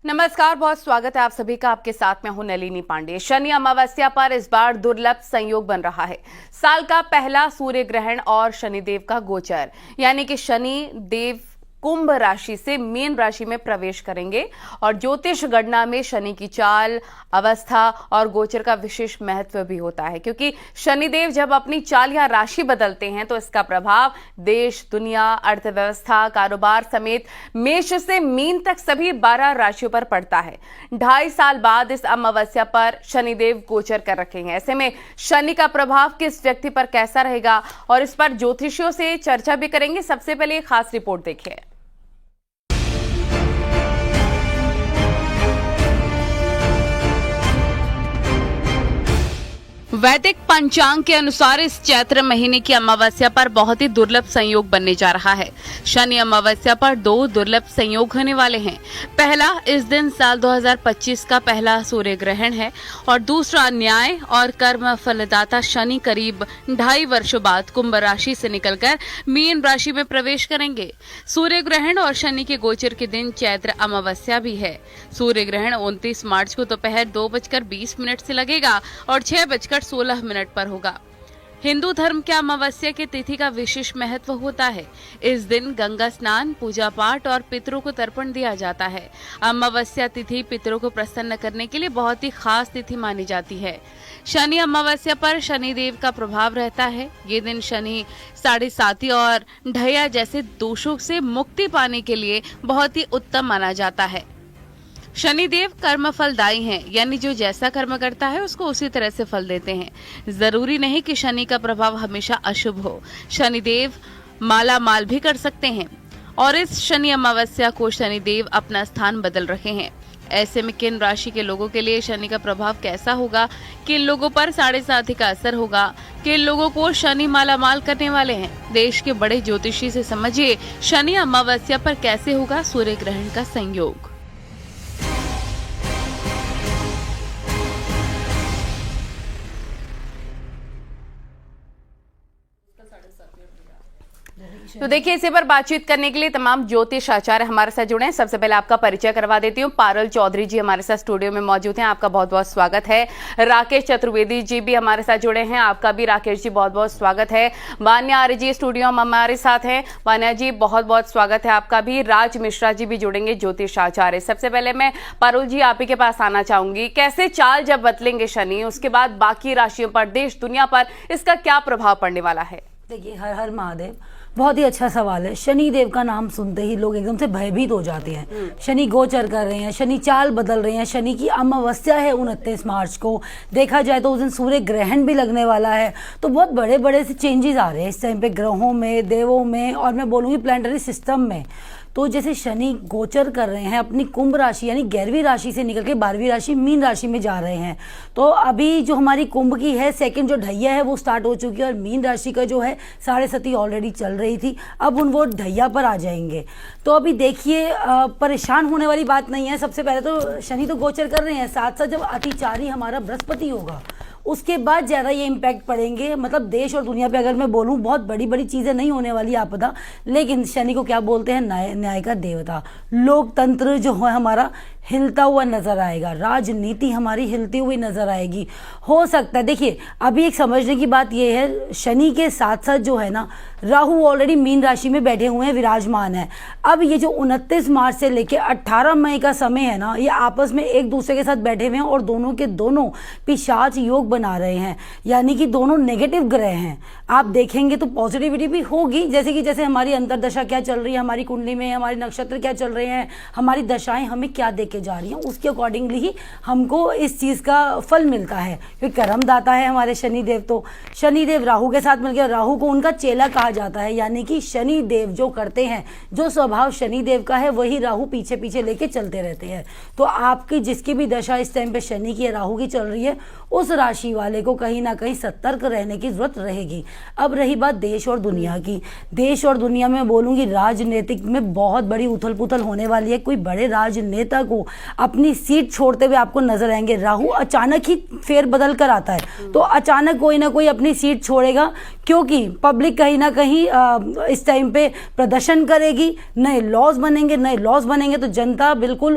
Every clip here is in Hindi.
नमस्कार, बहुत स्वागत है आप सभी का। आपके साथ मैं हूं नलिनी पांडे। शनि अमावस्या पर इस बार दुर्लभ संयोग बन रहा है। साल का पहला सूर्य ग्रहण और शनिदेव का गोचर, यानी कि शनि देव कुंभ राशि से मीन राशि में प्रवेश करेंगे और ज्योतिष गणना में शनि की चाल, अवस्था और गोचर का विशेष महत्व भी होता है, क्योंकि शनिदेव जब अपनी चाल या राशि बदलते हैं तो इसका प्रभाव देश, दुनिया, अर्थव्यवस्था, कारोबार समेत मेष से मीन तक सभी 12 राशियों पर पड़ता है। 2.5 साल बाद इस अमावस्या पर शनिदेव गोचर कर रखेंगे। ऐसे में शनि का प्रभाव किस व्यक्ति पर कैसा रहेगा और इस पर ज्योतिषियों से चर्चा भी करेंगे। सबसे पहले एक खास रिपोर्ट देखिए। वैदिक पंचांग के अनुसार इस चैत्र महीने की अमावस्या पर बहुत ही दुर्लभ संयोग बनने जा रहा है। शनि अमावस्या पर 2 दुर्लभ संयोग होने वाले हैं। पहला, इस दिन साल 2025 का पहला सूर्य ग्रहण है और दूसरा, न्याय और कर्म फलदाता शनि करीब 2.5 वर्षों बाद कुंभ राशि से निकलकर मीन राशि में प्रवेश करेंगे। सूर्य ग्रहण और शनि के गोचर के दिन चैत्र अमावस्या भी है। सूर्य ग्रहण 29 मार्च को दोपहर 2:20 से लगेगा और 6:16 पर होगा। हिंदू धर्म के अमावस्या की तिथि का विशेष महत्व होता है। इस दिन गंगा स्नान, पूजा पाठ और पितरों को तर्पण दिया जाता है। अमावस्या तिथि पितरों को प्रसन्न करने के लिए बहुत ही खास तिथि मानी जाती है। शनि अमावस्या पर शनिदेव का प्रभाव रहता है। ये दिन शनि, साढ़े साती और ढैया जैसे दोषों से मुक्ति पाने के लिए बहुत ही उत्तम माना जाता है। शनिदेव कर्म फलदायी हैं, यानी जो जैसा कर्म करता है उसको उसी तरह से फल देते हैं। जरूरी नहीं कि शनि का प्रभाव हमेशा अशुभ हो। शनिदेव माला माल भी कर सकते हैं और इस शनि अमावस्या को शनिदेव अपना स्थान बदल रहे हैं। ऐसे में किन राशि के लोगों के लिए शनि का प्रभाव कैसा होगा, किन लोगों पर साढ़े साथी का असर होगा, किन लोगों को शनि माला माल करने वाले हैं, देश के बड़े ज्योतिषी से समझिए शनि अमावस्या पर कैसे होगा सूर्य ग्रहण का संयोग। तो देखिए, इसी पर बातचीत करने के लिए तमाम ज्योतिष आचार्य हमारे साथ जुड़े हैं। सबसे पहले आपका परिचय करवा देती हूँ। पारुल चौधरी जी हमारे साथ स्टूडियो में मौजूद हैं, आपका बहुत बहुत स्वागत है। राकेश चतुर्वेदी जी भी हमारे साथ जुड़े हैं, आपका भी राकेश जी बहुत बहुत स्वागत है। वान्या आर्य जी स्टूडियो में हमारे साथ हैं, वान्या जी बहुत बहुत स्वागत है आपका भी। राज मिश्रा जी भी जुड़ेंगे, ज्योतिष आचार्य। सबसे पहले मैं पारुल जी आप ही के पास आना चाहूंगी। कैसे चाल जब बदलेंगे शनि, उसके बाद बाकी राशियों पर, देश दुनिया पर इसका क्या प्रभाव पड़ने वाला है? देखिए, हर हर महादेव, बहुत ही अच्छा सवाल है। शनि देव का नाम सुनते ही लोग एकदम से भयभीत हो जाते हैं। शनि गोचर कर रहे हैं, शनि चाल बदल रहे हैं, शनि की अमावस्या है 29 मार्च को। देखा जाए तो उस दिन सूर्य ग्रहण भी लगने वाला है। तो बहुत बड़े बड़े से चेंजेस आ रहे हैं इस टाइम पे, ग्रहों में, देवों में, और मैं बोलूँगी प्लैनेटरी सिस्टम में। तो जैसे शनि गोचर कर रहे हैं अपनी कुंभ राशि यानी 11वीं राशि से निकल के 12वीं राशि मीन राशि में जा रहे हैं। तो अभी जो हमारी कुंभ की है सेकंड जो ढैया है वो स्टार्ट हो चुकी है और मीन राशि का जो है साढ़े सती ऑलरेडी चल रही थी, अब वो ढैया पर आ जाएंगे। तो अभी देखिए, परेशान होने वाली बात नहीं है। सबसे पहले तो शनि तो गोचर कर रहे हैं, साथ साथ जब अतिचारी हमारा बृहस्पति होगा उसके बाद ज़्यादा ये इम्पैक्ट पड़ेंगे। मतलब देश और दुनिया पे अगर मैं बोलूँ बहुत बड़ी बड़ी चीज़ें नहीं होने वाली आपदा, लेकिन शनि को क्या बोलते हैं, न्याय का देवता। लोकतंत्र जो है हमारा हिलता हुआ नजर आएगा, राजनीति हमारी हिलती हुई नजर आएगी। हो सकता है, देखिए अभी एक समझने की बात यह है, शनि के साथ साथ जो है ना राहु ऑलरेडी मीन राशि में बैठे हुए हैं, विराजमान है। अब ये जो 29 मार्च से लेकर 18 मई का समय है ना, ये आपस में एक दूसरे के साथ बैठे हुए हैं और दोनों के दोनों पिशाच योग बना रहे हैं, यानी कि दोनों नेगेटिव ग्रह हैं। आप देखेंगे तो पॉजिटिविटी भी होगी, जैसे हमारी अंतरदशा क्या चल रही है, हमारी कुंडली में हमारे नक्षत्र क्या चल रहे हैं, हमारी दशाएं हमें क्या देके जा रही हैं, उसके अकॉर्डिंगली ही हमको इस चीज़ का फल मिलता है। क्योंकि कर्मदाता है हमारे शनिदेव। तो शनिदेव राहु के साथ मिलकर, राहु को उनका चेला कहा जाता है, यानी कि शनिदेव जो करते हैं, जो स्वभाव शनिदेव का है वही राहु पीछे पीछे लेके चलते रहते हैं। तो आपकी जिसकी भी दशा इस टाइम पे शनि की राहु की चल रही है, उस राशि वाले को कहीं ना कहीं सतर्क रहने की जरूरत रहेगी। अब रही बात देश और दुनिया की, देश और दुनिया में बोलूँगी राजनीतिक में बहुत बड़ी उथल पुथल होने वाली है। कोई बड़े राजनेता को अपनी सीट छोड़ते हुए आपको नजर आएंगे। राहु अचानक ही फेर बदल कर आता है, तो अचानक कोई ना कोई अपनी सीट छोड़ेगा, क्योंकि पब्लिक कहीं ना कहीं इस टाइम पे प्रदर्शन करेगी, नए लॉज बनेंगे तो जनता बिल्कुल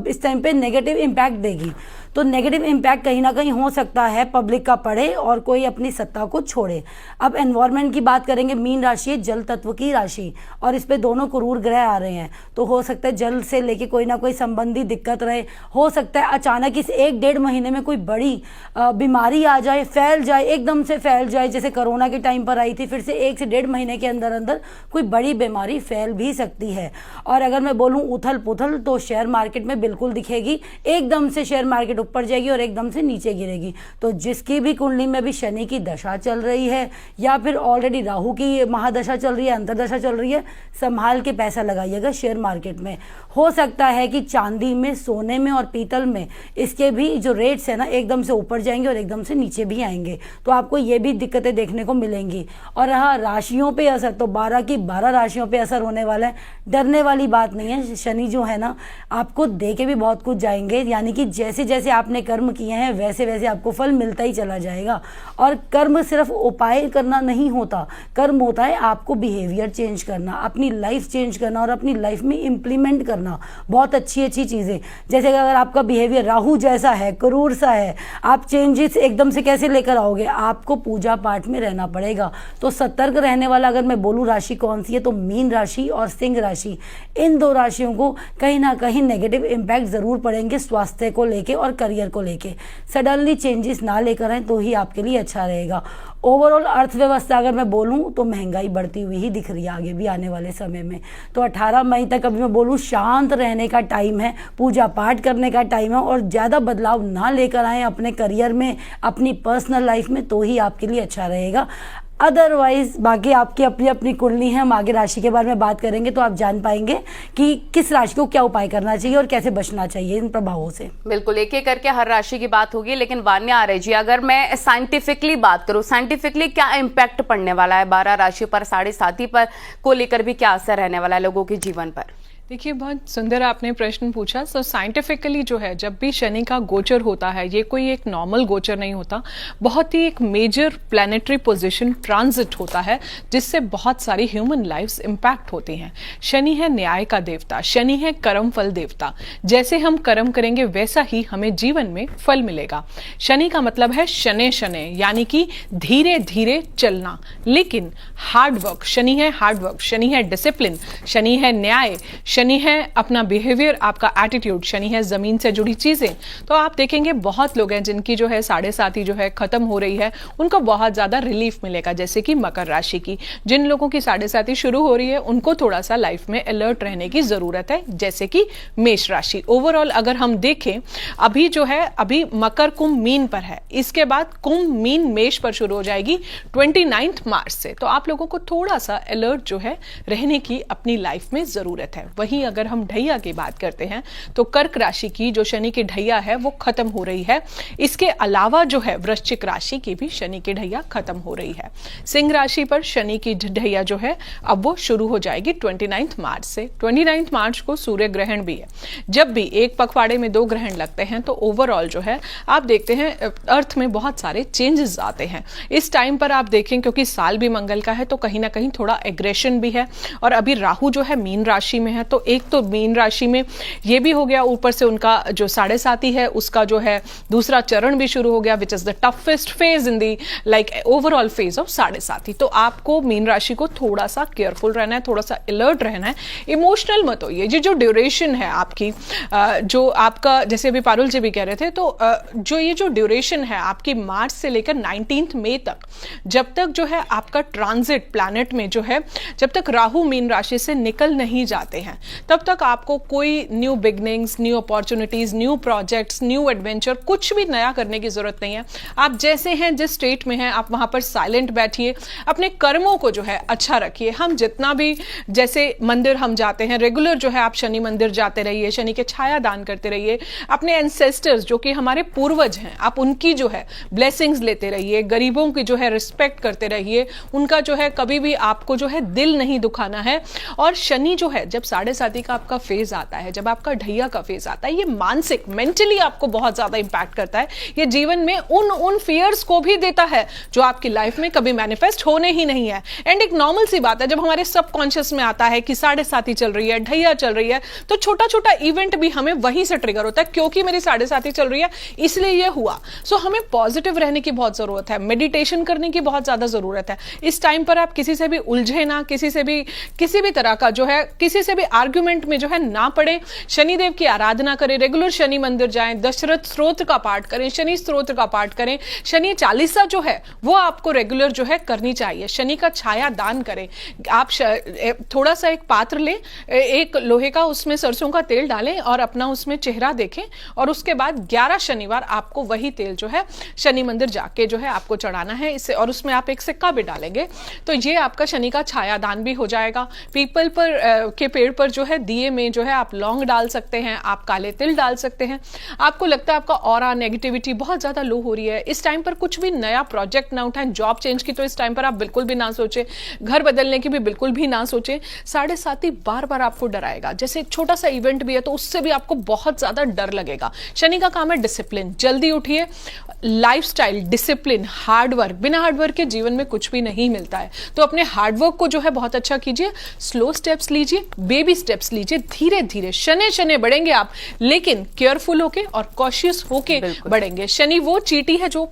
इस टाइम पे नेगेटिव इम्पैक्ट देगी। तो नेगेटिव इम्पैक्ट कहीं ना कहीं हो सकता है पब्लिक का पड़े और कोई अपनी सत्ता को छोड़े। अब एनवायरनमेंट की बात करेंगे, मीन राशि है जल तत्व की राशि और इस पे दोनों क्रूर ग्रह आ रहे हैं, तो हो सकता है जल से लेके कोई ना कोई संबंधी दिक्कत रहे। हो सकता है अचानक इस 1-1.5 महीने में कोई बड़ी बीमारी आ जाए, फैल जाए, एकदम से फैल जाए, जैसे कोरोना के टाइम पर आई थी, फिर से 1 से 1.5 महीने के अंदर अंदर कोई बड़ी बीमारी फैल भी सकती है। और अगर मैं बोलूँ उथल पुथल, तो शेयर मार्केट में बिल्कुल दिखेगी, एकदम से शेयर मार्केट ऊपर जाएगी और एकदम से नीचे गिरेगी। तो जिसकी भी कुंडली में भी शनि की दशा चल रही है या फिर ऑलरेडी राहु की महादशा चल रही है, अंतरदशा चल रही है, संभाल के पैसा लगाइएगा शेयर मार्केट में। हो सकता है कि चांदी में, सोने में और पीतल में इसके भी जो रेट्स है ना एकदम से ऊपर जाएंगे और एकदम से नीचे भी आएंगे, तो आपको ये भी दिक्कतें देखने को मिलेंगी। और हाँ, राशियों पे असर तो 12 की 12 राशियों पे असर होने वाला है, डरने वाली बात नहीं है। शनि जो है ना आपको दे के भी बहुत कुछ जाएंगे, यानी कि जैसे जैसे आपने कर्म किए हैं वैसे वैसे आपको फल मिलता ही चला जाएगा। और कर्म सिर्फ उपाय करना नहीं होता, कर्म होता है आपको बिहेवियर चेंज करना, अपनी लाइफ चेंज करना और अपनी लाइफ में इम्प्लीमेंट करना बहुत अच्छी चीज़ें। जैसे अगर आपका बिहेवियर राहु जैसा है, क्रूर सा है, आप चेंजेस एकदम से कैसे लेकर आओगे? आपको पूजा पाठ में रहना पड़ेगा। तो सतर्क रहने वाला अगर मैं बोलूँ राशि कौन सी है, तो मीन राशि और सिंह राशि, इन 2 राशियों को कहीं ना कहीं नेगेटिव इम्पैक्ट जरूर पड़ेंगे स्वास्थ्य को लेके और करियर को लेके। सडनली चेंजेस ना लेकर आए तो ही आपके लिए अच्छा रहेगा। ओवरऑल अर्थव्यवस्था अगर मैं बोलूं तो महंगाई बढ़ती हुई ही दिख रही है आगे भी आने वाले समय में। तो 18 मई तक अभी मैं बोलूं शांत रहने का टाइम है, पूजा पाठ करने का टाइम है और ज़्यादा बदलाव ना लेकर आए अपने करियर में, अपनी पर्सनल लाइफ में, तो ही आपके लिए अच्छा रहेगा। अदरवाइज बाकी आपकी अपनी अपनी कुंडली है, हम आगे राशि के बारे में बात करेंगे तो आप जान पाएंगे कि किस राशि को क्या उपाय करना चाहिए और कैसे बचना चाहिए इन प्रभावों से। बिल्कुल, एक एक करके हर राशि की बात होगी, लेकिन वान्या आर्य जी, अगर मैं साइंटिफिकली बात करूं, साइंटिफिकली क्या इम्पैक्ट पड़ने वाला है 12 राशि पर, 7.5 पर को लेकर भी क्या असर रहने वाला है लोगों के जीवन पर? देखिए, बहुत सुंदर आपने प्रश्न पूछा। सो साइंटिफिकली जो है, जब भी शनि का गोचर होता है, ये कोई एक नॉर्मल गोचर नहीं होता, बहुत ही एक मेजर प्लैनेटरी पोजीशन ट्रांजिट होता है, जिससे बहुत सारी ह्यूमन लाइफ्स इम्पैक्ट होती हैं। शनि है न्याय का देवता, शनि है कर्म फल देवता। जैसे हम कर्म करेंगे वैसा ही हमें जीवन में फल मिलेगा। शनि का मतलब है शनै शनै, यानी कि धीरे धीरे चलना, लेकिन हार्ड वर्क। शनि है हार्ड वर्क, शनि है डिसिप्लिन, शनि है न्याय, शनि है अपना बिहेवियर, आपका एटीट्यूड, शनि है जमीन से जुड़ी चीजें। तो आप देखेंगे बहुत लोग हैं जिनकी जो है 7.5 जो है खत्म हो रही है, उनको बहुत ज्यादा रिलीफ मिलेगा। जैसे कि मकर राशि की, जिन लोगों की 7.5 शुरू हो रही है उनको थोड़ा सा लाइफ में अलर्ट रहने की जरूरत है। जैसे कि मेष राशि, ओवरऑल अगर हम देखें, अभी जो है अभी मकर कुंभ मीन पर है, इसके बाद कुंभ मीन मेष पर शुरू हो जाएगी 29 मार्च से। तो आप लोगों को थोड़ा सा अलर्ट जो है रहने की अपनी लाइफ में जरूरत है। वहीं अगर हम ढैया की बात करते हैं तो कर्क राशि की जो शनि की ढैया है वो खत्म हो रही है। इसके अलावा जो है वृश्चिक राशि की भी शनि की ढैया खत्म हो रही है। सिंह राशि पर शनि की ढैया जो है अब वो शुरू हो जाएगी 29 मार्च से। 29 मार्च को सूर्य ग्रहण भी है। जब भी एक पखवाड़े में 2 ग्रहण लगते हैं तो ओवरऑल जो है आप देखते हैं अर्थ में बहुत सारे चेंजेस आते हैं। इस टाइम पर आप देखें, क्योंकि साल भी मंगल का है, तो कहीं ना कहीं थोड़ा एग्रेशन भी है। और अभी राहु जो है मीन राशि में है, तो एक तो मीन राशि में ये भी हो गया, ऊपर से उनका जो 7.5 है उसका जो है दूसरा चरण भी शुरू हो गया, which is the toughest phase in the like overall phase of 7.5। तो आपको मीन राशि को थोड़ा सा केयरफुल रहना है, थोड़ा सा अलर्ट रहना है, इमोशनल मत हो। ये जो ड्यूरेशन है आपकी, जो आपका, जैसे अभी पारुल जी भी कह रहे थे, तो जो ये जो ड्यूरेशन है आपकी मार्च से लेकर 19 मई तक, जब तक जो है आपका ट्रांजिट प्लैनेट में जो है, जब तक राहु मीन राशि से निकल नहीं जाते हैं, तब तक आपको कोई new beginnings, new opportunities, new projects, new adventure, कुछ भी नया करने की जरूरत नहीं है। आप जैसे हैं, जिस स्टेट में हैं, आप वहां पर साइलेंट बैठिए, अपने कर्मों को जो है अच्छा रखिए। हम जितना भी, जैसे मंदिर हम जाते हैं रेगुलर, जो है आप शनि मंदिर जाते रहिए, शनि के छाया दान करते रहिए, अपने एंसेस्टर्स जो कि हमारे पूर्वज हैं, आप उनकी जो है ब्लेसिंग्स लेते रहिए, गरीबों की जो है रिस्पेक्ट करते रहिए, उनका जो है कभी भी आपको जो है दिल नहीं दुखाना है। और शनि जो है जब साथी का आपका फेज आता है, जब आपका ढैया का फेज आता है, ये मानसिक मेंटली आपको बहुत ज्यादा इंपैक्ट करता है। ये जीवन में उन फियर्स को भी देता है जो आपकी लाइफ में कभी मैनिफेस्ट होने ही नहीं है। एंड एक नॉर्मल सी बात है, जब हमारे सबकॉन्शियस में आता है कि साढ़े साथी चल रही है, ढैया चल रही है, तो छोटा छोटा इवेंट भी हमें वहीं से ट्रिगर होता है, क्योंकि मेरी साढ़े साथी चल रही है इसलिए ये हुआ। सो हमें पॉजिटिव रहने की बहुत जरूरत है, मेडिटेशन करने की बहुत ज्यादा जरूरत है। इस टाइम पर आप किसी से भी उलझे ना, किसी भी तरह का जो है किसी से भी आर्ग्यूमेंट में जो है ना पड़े। शनिदेव की आराधना करें, रेगुलर शनि मंदिर जाएं, दशरथ स्तोत्र का पाठ करें, शनि स्तोत्र का पाठ करें, शनि चालीसा जो है वो आपको रेगुलर जो है करनी चाहिए। शनि का छाया दान करें। आप थोड़ा सा एक पात्र लें, एक लोहे का, उसमें सरसों का तेल डालें और अपना उसमें चेहरा देखें, और उसके बाद 11 शनिवार आपको वही तेल जो है शनि मंदिर जाके जो है आपको चढ़ाना है इससे, और उसमें आप एक सिक्का भी डालेंगे तो ये आपका शनि का छाया दान भी हो जाएगा। पीपल पर के पेड़ पर जो है दिए में जो है आप लौंग डाल सकते हैं, आप काले तिल डाल सकते हैं। आपको लगता है आपका ऑरा नेगेटिविटी बहुत ज्यादा लो हो रही है, इस टाइम पर कुछ भी नया प्रोजेक्ट ना उठाएं। जॉब चेंज की तो इस टाइम पर आप बिल्कुल भी ना सोचें, घर बदलने की भी बिल्कुल भी ना सोचें। साढ़े साथी बार बार आपको डराएगा, जैसे एक छोटा सा इवेंट भी है तो उससे भी आपको बहुत ज्यादा डर लगेगा। शनि का काम है डिसिप्लिन, जल्दी उठिए, लाइफस्टाइल, डिसिप्लिन, हार्डवर्क, बिना हार्डवर्क के जीवन में कुछ भी नहीं मिलता है। तो अपने हार्डवर्क को जो है बहुत अच्छा कीजिए, स्लो स्टेप्स लीजिए, बेबी स्टेप्स लीजिए, धीरे धीरे शनि शनि बढ़ेंगे आप, लेकिन केयरफुल होके और कॉशियस होके बढ़ेंगे। शनि वो चींटी है जो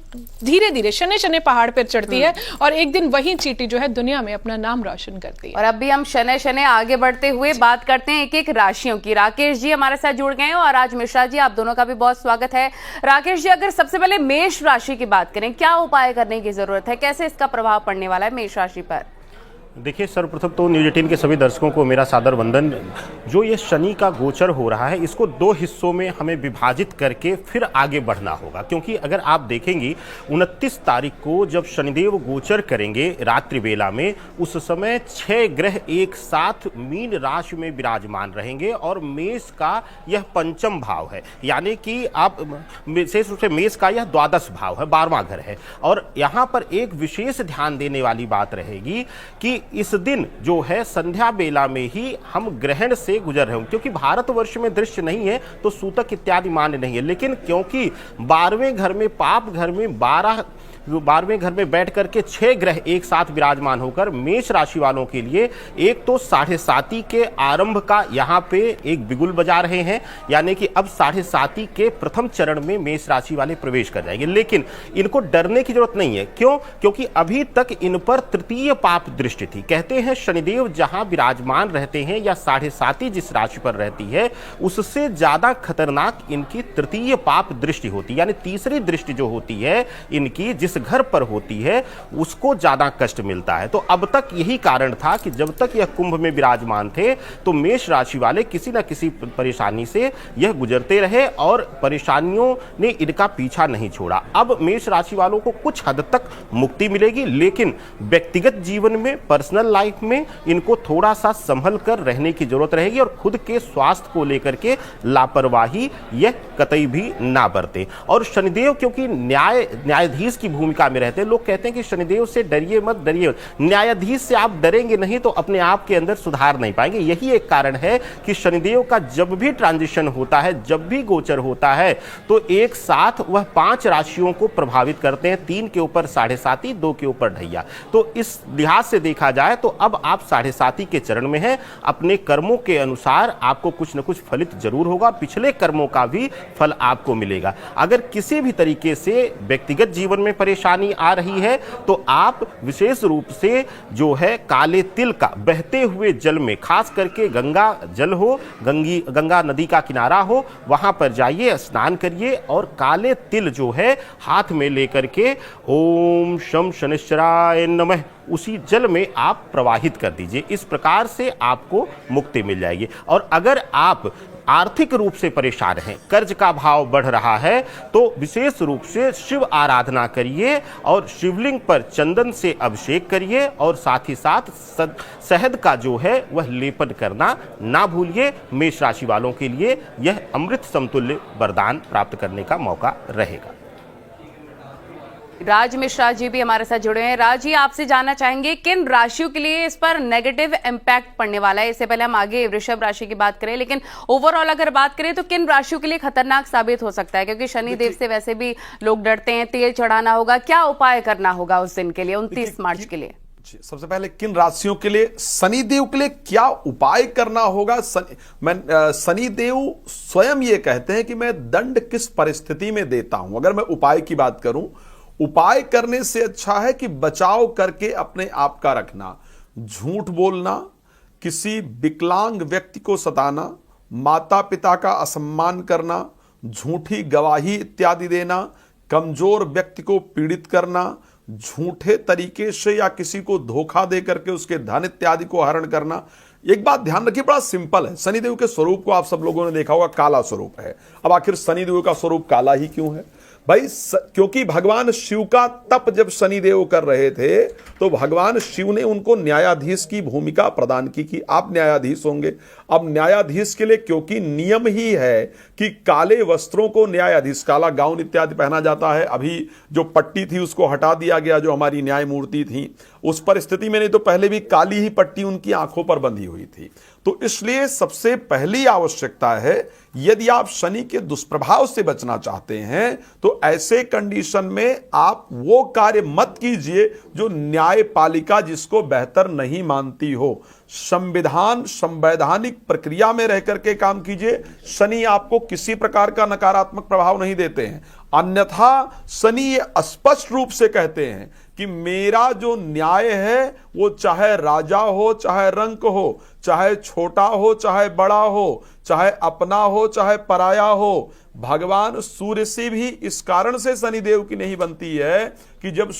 धीरे धीरे शनि शनि पहाड़ पर चढ़ती है और एक दिन वही चींटी जो है दुनिया में अपना नाम रोशन करती है। और अब भी हम शनि शनि आगे बढ़ते हुए बात करते हैं एक एक राशियों की। राकेश जी हमारे साथ जुड़ गए हैं और आज मिश्रा जी, आप दोनों का भी बहुत स्वागत है। राकेश जी, अगर सबसे पहले मेष राशि की बात करें, क्या उपाय करने की जरूरत है, कैसे इसका प्रभाव पड़ने वाला है मेष राशि पर? देखिए, सर्वप्रथम तो न्यूज 18 के सभी दर्शकों को मेरा सादर वंदन। जो ये शनि का गोचर हो रहा है, इसको 2 हिस्सों में हमें विभाजित करके फिर आगे बढ़ना होगा, क्योंकि अगर आप देखेंगी 29 तारीख को जब शनिदेव गोचर करेंगे रात्रि बेला में, उस समय 6 ग्रह एक साथ मीन राशि में विराजमान रहेंगे और मेष का यह पंचम भाव है, यानी कि आप विशेष रूप से मेष का यह द्वादश भाव है, 12वां घर है। और यहाँ पर एक विशेष ध्यान देने वाली बात रहेगी कि इस दिन जो है संध्या बेला में ही हम ग्रहण से गुजर रहे होंगे, क्योंकि भारतवर्ष में दृश्य नहीं है तो सूतक इत्यादि मान्य नहीं है, लेकिन क्योंकि 12वें घर में पाप घर में 12वें घर में बैठ करके 6 ग्रह एक साथ विराजमान होकर मेष राशि वालों के लिए एक तो 7.5 के आरंभ का यहाँ पे एक बिगुल बजा रहे हैं, यानी कि अब 7.5 के प्रथम चरण में मेष राशि वाले प्रवेश कर जाएंगे। लेकिन इनको डरने की जरूरत नहीं है, क्यों? क्योंकि अभी तक इन पर तृतीय पाप दृष्टि थी। कहते हैं शनिदेव जहां विराजमान रहते हैं या 7.5 जिस राशि पर रहती है, उससे ज्यादा खतरनाक इनकी तृतीय पाप दृष्टि होती है, यानी तीसरी दृष्टि जो होती है इनकी जिस घर पर होती है उसको ज्यादा कष्ट मिलता है। तो अब तक यही कारण था कि जब तक यह कुंभ में विराजमान थे तो मेष राशि वाले किसी न किसी परेशानी से यह गुजरते रहे और परेशानियों ने इनका पीछा नहीं छोड़ा। अब मेष राशि वालों को कुछ हद तक मुक्ति मिलेगी, लेकिन व्यक्तिगत जीवन में, पर्सनल लाइफ में इनको थोड़ा सा संभल कर रहने की जरूरत रहेगी और खुद के स्वास्थ्य को लेकर के लापरवाही यह कतई भी ना बरते। और शनिदेव क्योंकि न्यायाधीश की भूमिका में रहते हैं, लोग कहते हैं कि शनिदेव से डरिए मत, डरिए मत। न्यायाधीश से आप डरेंगे नहीं तो अपने आप के अंदर सुधार नहीं पाएंगे। यही एक कारण है कि शनिदेव का जब भी ट्रांजिशन होता है, जब भी गोचर होता है, तो एक साथ वह 5 राशियों को प्रभावित करते हैं, 3 के ऊपर 7.5, 2 के ऊपर ढैया। तो इस लिहाज से देखा जाए तो अब आप 7.5 के चरण में हैं। अपने कर्मों के अनुसार आपको कुछ न कुछ फलित जरूर होगा, पिछले कर्मों का भी फल आपको मिलेगा। अगर किसी भी तरीके से व्यक्तिगत जीवन में परेशानी आ रही है तो आप विशेष रूप से जो है काले तिल का बहते हुए जल में, खास करके गंगा जल हो, गंगा नदी का किनारा हो, वहां पर जाइए, स्नान करिए और काले तिल जो है हाथ में लेकर के ओम शम शनिश्चराय नमः उसी जल में आप प्रवाहित कर दीजिए। इस प्रकार से आपको मुक्ति मिल जाएगी। और अगर आप आर्थिक रूप से परेशान हैं, कर्ज का भाव बढ़ रहा है, तो विशेष रूप से शिव आराधना करिए और शिवलिंग पर चंदन से अभिषेक करिए और साथ ही साथ शहद का जो है वह लेपन करना ना भूलिए। मेष राशि वालों के लिए यह अमृत समतुल्य वरदान प्राप्त करने का मौका रहेगा। राज मिश्रा जी भी हमारे साथ जुड़े हैं। राज जी, आपसे जानना चाहेंगे किन राशियों के लिए इस पर नेगेटिव इम्पैक्ट पड़ने वाला है। इससे पहले हम आगे वृषभ राशि की बात करें, लेकिन ओवरऑल अगर बात करें तो किन राशियों के लिए खतरनाक साबित हो सकता है, क्योंकि शनि देव से वैसे भी लोग डरते हैं। तेल चढ़ाना होगा, क्या उपाय करना होगा उस दिन के लिए, 29 मार्च के लिए? सबसे पहले किन राशियों के लिए, शनिदेव के लिए क्या उपाय करना होगा। शनिदेव स्वयं ये कहते हैं कि मैं दंड किस परिस्थिति में देता हूं। अगर मैं उपाय की बात करूं, उपाय करने से अच्छा है कि बचाव करके अपने आप का रखना। झूठ बोलना, किसी विकलांग व्यक्ति को सताना, माता पिता का असम्मान करना, झूठी गवाही इत्यादि देना, कमजोर व्यक्ति को पीड़ित करना, झूठे तरीके से या किसी को धोखा दे करके उसके धन इत्यादि को हरण करना। एक बात ध्यान रखिए, बड़ा सिंपल है। शनिदेव के स्वरूप को आप सब लोगों ने देखा होगा, काला स्वरूप है। अब आखिर शनिदेव का स्वरूप काला ही क्यों है भाई? क्योंकि भगवान शिव का तप जब शनिदेव कर रहे थे तो भगवान शिव ने उनको न्यायाधीश की भूमिका प्रदान की कि आप न्यायाधीश होंगे। अब न्यायाधीश के लिए क्योंकि नियम ही है कि काले वस्त्रों को न्यायाधीश, काला गाउन इत्यादि पहना जाता है। अभी जो पट्टी थी उसको हटा दिया गया, जो हमारी न्यायमूर्ति थी। उस परिस्थिति में नहीं तो पहले भी काली ही पट्टी उनकी आंखों पर बंधी हुई थी। तो इसलिए सबसे पहली आवश्यकता है, यदि आप शनि के दुष्प्रभाव से बचना चाहते हैं तो ऐसे कंडीशन में आप वो कार्य मत कीजिए जो न्यायपालिका जिसको बेहतर नहीं मानती हो। संवैधानिक प्रक्रिया में रह करके काम कीजिए। शनि आपको किसी प्रकार का नकारात्मक प्रभाव नहीं देते हैं। अन्यथा शनि ये स्पष्ट रूप से कहते हैं कि मेरा जो न्याय है वो चाहे राजा हो, चाहे रंक हो, चाहे छोटा हो, चाहे बड़ा हो, चाहे अपना हो, चाहे पराया हो। भगवान सूर्य से भी इस कारण से शनिदेव की नहीं बनती है कि जब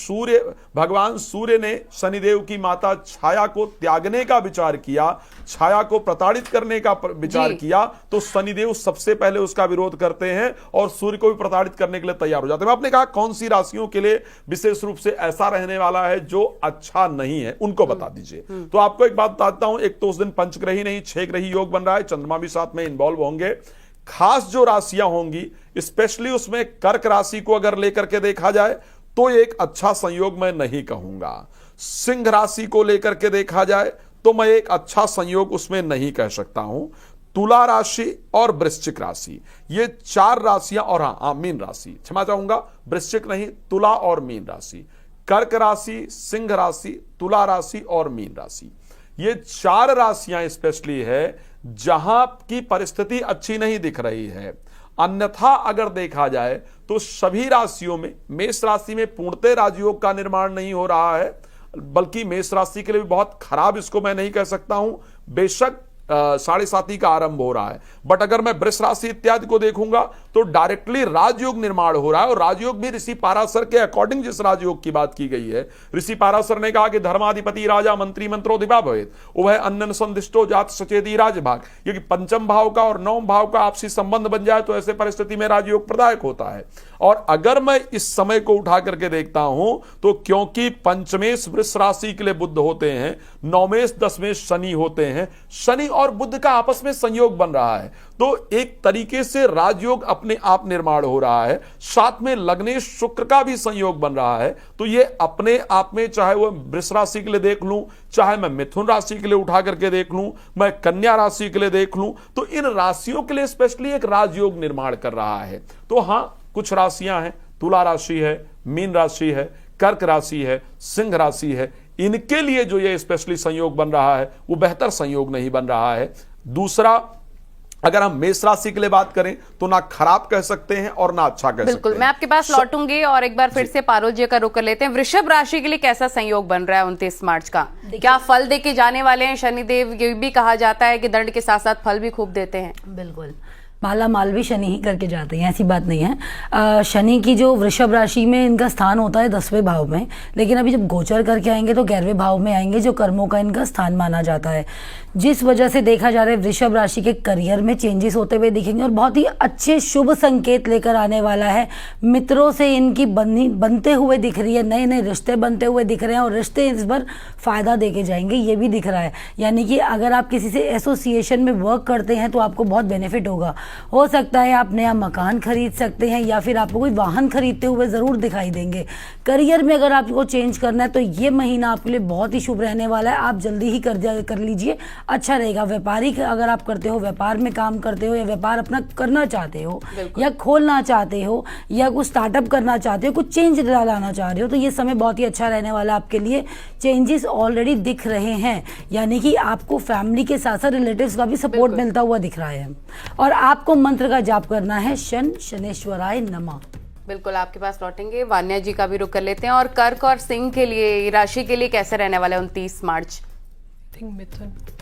भगवान सूर्य ने शनिदेव की माता छाया को त्यागने का विचार किया, छाया को प्रताड़ित करने का विचार किया, तो शनिदेव सबसे पहले उसका विरोध करते हैं और सूर्य को भी प्रताड़ित करने के लिए तैयार हो जाते हैं। आपने कहा कौन सी राशियों के लिए विशेष रूप से ऐसा रहने वाला है जो अच्छा नहीं है, उनको बता दीजिए। तो आपको एक बात बताता हूं, एक तो उस दिन पंचग्रही नहीं 6 ग्रही योग बन रहा है, चंद्रमा भी साथ में इन्वॉल्व होंगे। खास जो राशियां होंगी, स्पेशली उसमें कर्क राशि को अगर लेकर के देखा जाए तो एक अच्छा संयोग मैं नहीं कहूंगा। सिंह राशि को लेकर के देखा जाए तो मैं एक अच्छा संयोग उसमें नहीं कह सकता हूं। तुला राशि और वृश्चिक राशि, ये 4 राशियां, और हाँ मीन राशि, क्षमा चाहूंगा, वृश्चिक नहीं, तुला और मीन राशि। कर्क राशि, सिंह राशि, तुला राशि और मीन राशि, ये 4 राशियां स्पेशली है जहां की परिस्थिति अच्छी नहीं दिख रही है। अन्यथा अगर देखा जाए तो सभी राशियों में, मेष राशि में पूर्णतः राजयोग का निर्माण नहीं हो रहा है, बल्कि मेष राशि के लिए भी बहुत खराब इसको मैं नहीं कह सकता हूं। बेशक 7.5 का आरंभ हो रहा है, बट अगर मैं वृष राशि इत्यादि को देखूंगा तो डायरेक्टली राजयोग निर्माण हो रहा है। और राजयोग भी ऋषि पाराशर के अकॉर्डिंग जिस राजयोग की बात की गई है, ऋषि पाराशर ने कहा कि धर्माधिपति राजा मंत्री मंत्रोधिपा भवेत् उभय अन्नन संदिष्टो जात सचेती राजभाग, क्योंकि पंचम भाव का और 9वें भाव का आपसी संबंध बन जाए तो ऐसे परिस्थिति में राजयोग प्रदायक होता है। और अगर मैं इस समय को उठा करके देखता हूं तो क्योंकि पंचमेश वृष राशि के लिए बुध होते हैं, 9वेश 10वेश शनि होते हैं, शनि और बुध का आपस में संयोग बन रहा है, तो एक तरीके से राजयोग अपने आप निर्माण हो रहा है। साथ में लग्नेश शुक्र का भी संयोग बन रहा है। तो ये अपने आप में, चाहे वो वृष राशि के लिए देख लूं, चाहे मैं मिथुन राशि के लिए उठा करके देख लूं, मैं कन्या राशि के लिए देख लूं, तो इन राशियों के लिए स्पेशली एक राजयोग निर्माण कर रहा है। तो हां, कुछ राशियां हैं, तुला राशि है, मीन राशि है, कर्क राशि है, सिंह राशि है, इनके लिए जो ये स्पेशली संयोग बन रहा है वो बेहतर संयोग नहीं बन रहा है। दूसरा, अगर हम मेष राशि के लिए बात करें तो ना खराब कह सकते हैं और ना अच्छा कह सकते हैं। बिल्कुल, मैं आपके पास लौटूंगी और एक बार फिर से पारुल जी का रुख कर लेते हैं। वृषभ राशि के लिए कैसा संयोग बन रहा है 29 मार्च का? क्या फल देके जाने वाले हैं शनिदेव? ये भी कहा जाता है कि दंड के साथ साथ फल भी खूब देते हैं। बिल्कुल, माला माल भी शनि ही करके जाते हैं, ऐसी बात नहीं है। शनि की जो वृषभ राशि में इनका स्थान होता है 10वें भाव में, लेकिन अभी जब गोचर करके आएंगे तो 11वें भाव में आएंगे, जो कर्मों का इनका स्थान माना जाता है। जिस वजह से देखा जा रहा है वृषभ राशि के करियर में चेंजेस होते हुए दिखेंगे और बहुत ही अच्छे शुभ संकेत लेकर आने वाला है। मित्रों से इनकी बनते हुए दिख रही है, नए नए रिश्ते बनते हुए दिख रहे हैं और रिश्ते इस बार फायदा देके जाएंगे, ये भी दिख रहा है। यानी कि अगर आप किसी से एसोसिएशन में वर्क करते हैं तो आपको बहुत बेनिफिट होगा। हो सकता है आप नया मकान खरीद सकते हैं या फिर आपको कोई वाहन खरीदते हुए ज़रूर दिखाई देंगे। करियर में अगर आपको चेंज करना है तो ये महीना आपके लिए बहुत ही शुभ रहने वाला है, आप जल्दी ही कर लीजिए, अच्छा रहेगा। व्यापारी अगर आप करते हो, व्यापार में काम करते हो या व्यापार अपना करना चाहते हो या खोलना चाहते हो या कुछ स्टार्टअप करना चाहते हो, कुछ चेंज लाना चाह रहे हो, तो ये समय बहुत ही अच्छा रहने वाला है आपके लिए। चेंजेस ऑलरेडी दिख रहे हैं, यानी कि आपको फैमिली के साथ साथ रिलेटिव्स का भी सपोर्ट मिलता हुआ दिख रहा है। और आपको मंत्र का जाप करना है शनेश्वराय नमः। बिल्कुल, आपके पास लौटेंगे। वान्या जी का भी रुख कर लेते हैं। और कर्क और सिंह के लिए राशि के लिए कैसे रहने वाला है 29 मार्च?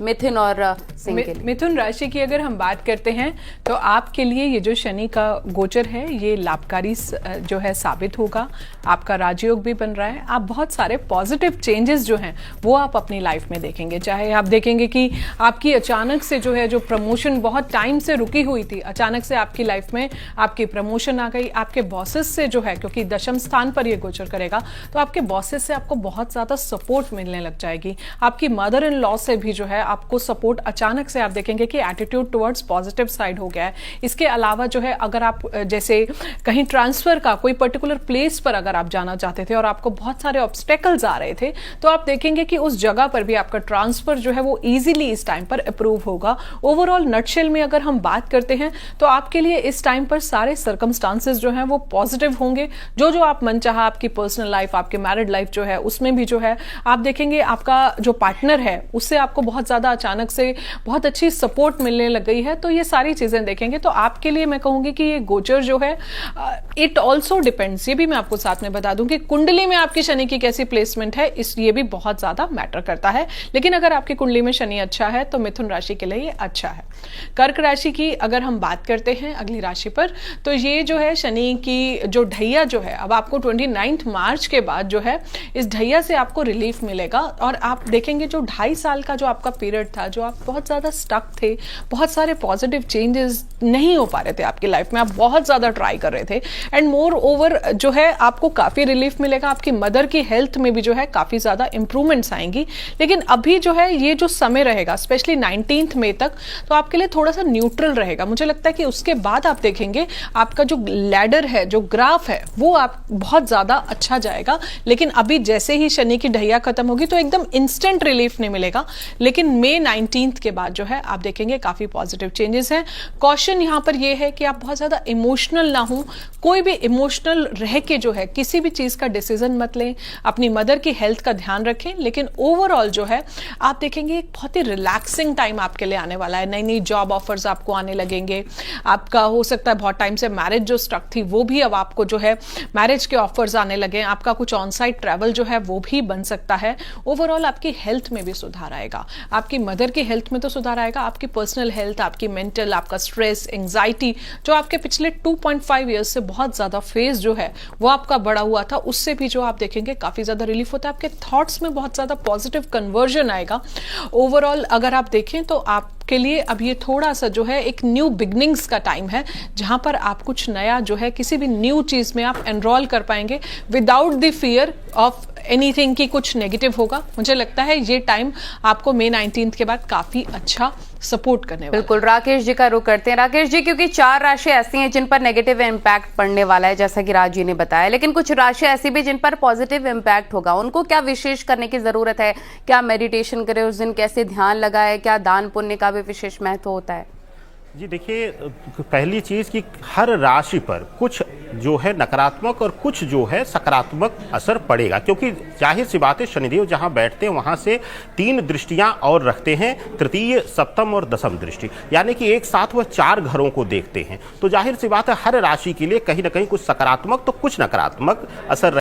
मिथुन और सिंह के लिए। मिथुन राशि की अगर हम बात करते हैं तो आपके लिए ये जो शनि का गोचर है ये लाभकारी जो है साबित होगा। आपका राजयोग भी बन रहा है, आप बहुत सारे पॉजिटिव चेंजेस जो हैं वो आप अपनी लाइफ में देखेंगे। चाहे आप देखेंगे कि आपकी अचानक से जो है जो प्रमोशन बहुत टाइम से रुकी हुई थी, अचानक से आपकी लाइफ में आपकी प्रमोशन आ गई। आपके बॉसेस से जो है, क्योंकि दशम स्थान पर ये गोचर करेगा, तो आपके बॉसेस से आपको बहुत ज्यादा सपोर्ट मिलने लग जाएगी। आपकी मदर इन लॉ से भी जो है आपको सपोर्ट अचानक से आप देखेंगे कि एटीट्यूड टुवर्ड्स पॉजिटिव साइड हो गया है। इसके अलावा जो है अगर आप जैसे कहीं ट्रांसफर का कोई पर्टिकुलर प्लेस पर अगर आप जाना चाहते थे और आपको बहुत सारे ऑब्स्टेकल्स आ रहे थे, तो आप देखेंगे कि उस जगह पर भी आपका ट्रांसफर जो है वो इजीली इस टाइम पर अप्रूव होगा। ओवरऑल नटशेल में अगर हम बात करते हैं तो आपके लिए इस टाइम पर सारे सर्कमस्टांसेस जो है वो पॉजिटिव होंगे। जो जो आप मन चाहा, आपकी पर्सनल लाइफ, आपकी मैरिड लाइफ जो है उसमें भी जो है आप देखेंगे आपका जो पार्टनर है उससे आपको बहुत ज्यादा अचानक से बहुत अच्छी सपोर्ट मिलने लग गई है। तो ये सारी चीजें देखेंगे तो आपके लिए मैं कहूंगी कि ये गोचर जो है इट ऑल्सो डिपेंड्स, ये भी मैं आपको साथ में बता दूं कि कुंडली में आपकी शनि की कैसी प्लेसमेंट है, इस ये भी बहुत ज्यादा मैटर करता है। लेकिन अगर आपकी कुंडली में शनि अच्छा है तो मिथुन राशि के लिए ये अच्छा है। कर्क राशि की अगर हम बात करते हैं अगली राशि पर, तो ये जो है शनि की जो ढैया जो है, अब आपको 29 मार्च के बाद जो है इस ढैया से आपको रिलीफ मिलेगा। और आप देखेंगे जो 2.5 साल का जो आपका पीरियड था, जो आप बहुत ज्यादा स्टक थे, बहुत सारे पॉजिटिव चेंजेस नहीं हो पा रहे थे आपकी लाइफ में, आप बहुत ज्यादा ट्राई कर रहे थे, एंड मोर ओवर जो है आपको काफी रिलीफ मिलेगा। आपकी मदर की हेल्थ में भी जो है काफी ज्यादा इंप्रूवमेंट्स आएंगी। लेकिन अभी जो है ये जो समय रहेगा स्पेशली 19 मई तक, तो आपके लिए थोड़ा सा न्यूट्रल रहेगा। मुझे लगता है कि उसके बाद आप देखेंगे आपका जो लैडर है, जो ग्राफ है, वो आप बहुत ज्यादा अच्छा जाएगा। लेकिन अभी जैसे ही शनि की ढैया खत्म होगी तो एकदम इंस्टेंट रिलीफ नहीं मिलेगा। लेकिन मई 19 के बाद जो है आप देखेंगे काफी पॉजिटिव चेंजेस हैं। कॉशन यहां पर यह है कि आप बहुत ज्यादा इमोशनल ना हो, कोई भी इमोशनल रह के जो है किसी भी चीज का डिसीजन मत लें। अपनी मदर की हेल्थ का ध्यान रखें। लेकिन ओवरऑल जो है आप देखेंगे एक बहुत ही रिलैक्सिंग टाइम आपके लिए आने वाला है। नई नई जॉब ऑफर्स आपको आने लगेंगे। आपका हो सकता है बहुत टाइम से मैरिज जो स्टक थी वो भी अब आपको जो है मैरिज के ऑफर्स आने लगे। आपका कुछ ऑन साइट ट्रैवल जो है वो भी बन सकता है। ओवरऑल आपकी हेल्थ में भी सुधार आएगा, आपकी मदर की हेल्थ में तो सुधार आएगा, आपकी पर्सनल हेल्थ, आपकी मेंटल, आपका स्ट्रेस, एंजाइटी जो आपके पिछले 2.5 ईयर्स से बहुत ज्यादा फेज जो है वो आपका बढ़ा हुआ था, उससे भी जो आप देखेंगे काफी ज्यादा रिलीफ होता है। आपके थॉट्स में बहुत ज्यादा पॉजिटिव कन्वर्जन आएगा। ओवरऑल अगर आप देखें तो आपके लिए अब ये थोड़ा सा जो है एक न्यू बिगनिंग्स का टाइम है, जहां पर आप कुछ नया जो है किसी भी न्यू चीज में आप एनरोल कर पाएंगे without the fear of anything की कुछ नेगेटिव होगा। मुझे लगता है ये टाइम आपको मई 19 के बाद काफी अच्छा सपोर्ट करने वाला। बिल्कुल, राकेश जी का रुख करते हैं। राकेश जी, क्योंकि 4 राशि ऐसी हैं जिन पर नेगेटिव इम्पैक्ट पड़ने वाला है जैसा कि राज जी ने बताया, लेकिन कुछ राशि ऐसी भी जिन पर पॉजिटिव इम्पैक्ट होगा, उनको क्या विशेष करने की जरूरत है? क्या मेडिटेशन करें उस दिन, कैसे ध्यान लगाए, क्या दान पुण्य का भी विशेष महत्व होता है? जी देखिए, पहली चीज कि हर राशि पर कुछ जो है नकारात्मक और कुछ जो है सकारात्मक असर पड़ेगा, क्योंकि जाहिर सी बात है शनिदेव जहां बैठते हैं वहां से 3 दृष्टियां और रखते हैं, तृतीय, सप्तम और दशम दृष्टि, यानी कि एक साथ वह 4 घरों को देखते हैं। तो जाहिर सी बात है हर राशि के लिए कहीं ना कहीं कुछ सकारात्मक तो कुछ नकारात्मक असर